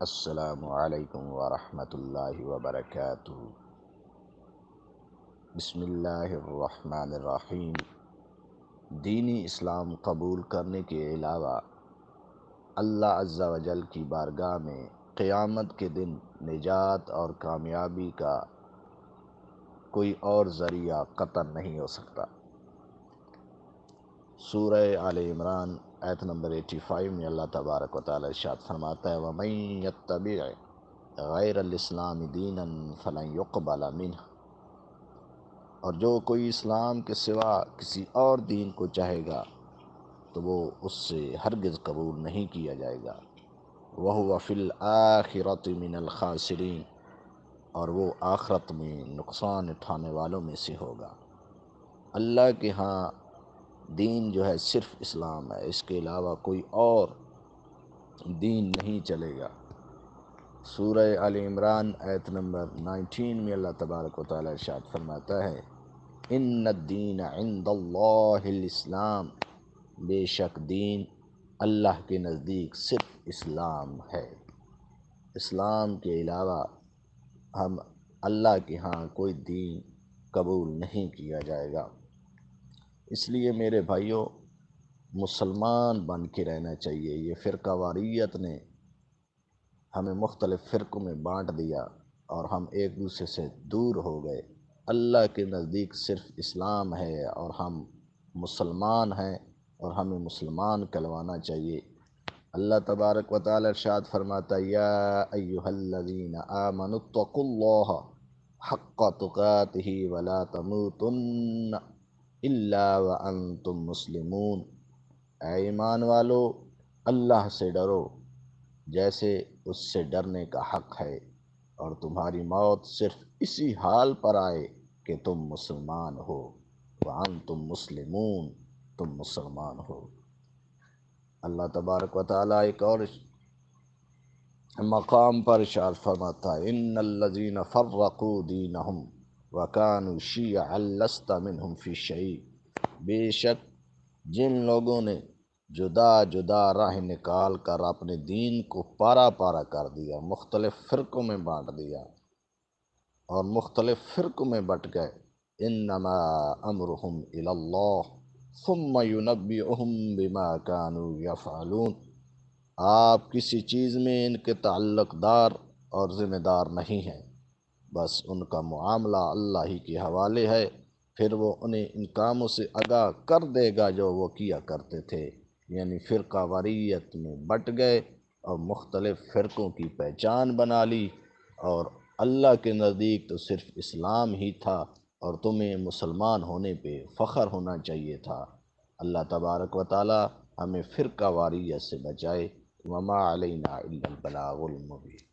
السلام علیکم ورحمۃ اللہ وبرکاتہ۔ بسم اللہ الرحمن الرحیم۔ دینی اسلام قبول کرنے کے علاوہ اللہ عز و جل کی بارگاہ میں قیامت کے دن نجات اور کامیابی کا کوئی اور ذریعہ قطعاً نہیں ہو سکتا۔ سورہ آل عمران آیت نمبر 85 میں اللہ تبارک و تعالی ارشاد فرماتا ہے وَمَن يَتَّبِعْ غَيْرَ الْإِسْلَامِ دِينًا فَلَن يُقْبَلَ مِنْهُ، اور جو کوئی اسلام کے سوا کسی اور دین کو چاہے گا تو وہ اس سے ہرگز قبول نہیں کیا جائے گا۔ وَهُوَ فِي الْآخِرَةِ مِنَ الْخَاسِرِينَ، اور وہ آخرت میں نقصان اٹھانے والوں میں سے ہوگا۔ اللہ کے ہاں دین جو ہے صرف اسلام ہے، اس کے علاوہ کوئی اور دین نہیں چلے گا۔ سورہ آل عمران آیت نمبر 19 میں اللہ تبارک و تعالی ارشاد فرماتا ہے ان الدین عند اللہ الاسلام، بے شک دین اللہ کے نزدیک صرف اسلام ہے۔ اسلام کے علاوہ ہم اللہ کے ہاں کوئی دین قبول نہیں کیا جائے گا۔ اس لیے میرے بھائیوں، مسلمان بن کے رہنا چاہیے۔ یہ فرقہ واریت نے ہمیں مختلف فرقوں میں بانٹ دیا اور ہم ایک دوسرے سے دور ہو گئے۔ اللہ کے نزدیک صرف اسلام ہے اور ہم مسلمان ہیں اور ہمیں مسلمان کہلوانا چاہیے۔ اللہ تبارک و تعالی ارشاد فرماتا یا ایھا الذین آمنوا اتقوا اللہ حق تقاتہ ولا تموتن الا وانتم مسلمون، اے ایمان والو اللہ سے ڈرو جیسے اس سے ڈرنے کا حق ہے، اور تمہاری موت صرف اسی حال پر آئے کہ تم مسلمان ہو۔ وانتم مسلمون، تم مسلمان ہو۔ اللہ تبارک و تعالیٰ ایک اور مقام پر ارشاد فرماتا ہے ان الذین فرقوا دینہم وکانوا شیعا لست منہم فی شیء، بے شک جن لوگوں نے جدا جدا راہ نکال کر اپنے دین کو پارا پارا کر دیا، مختلف فرقوں میں بانٹ دیا اور مختلف فرقوں میں بٹ گئے، انما امرہم الی اللہ ثم ینبئہم بما کانوا یفعلون، آپ کسی چیز میں ان کے تعلق دار اور ذمہ دار نہیں ہیں، بس ان کا معاملہ اللہ ہی کے حوالے ہے، پھر وہ انہیں ان کاموں سے آگاہ کر دے گا جو وہ کیا کرتے تھے۔ یعنی فرقہ واریت میں بٹ گئے اور مختلف فرقوں کی پہچان بنا لی، اور اللہ کے نزدیک تو صرف اسلام ہی تھا اور تمہیں مسلمان ہونے پہ فخر ہونا چاہیے تھا۔ اللہ تبارک و تعالی ہمیں فرقہ واریت سے بچائے۔ وما علینا الا البلاغ المبین۔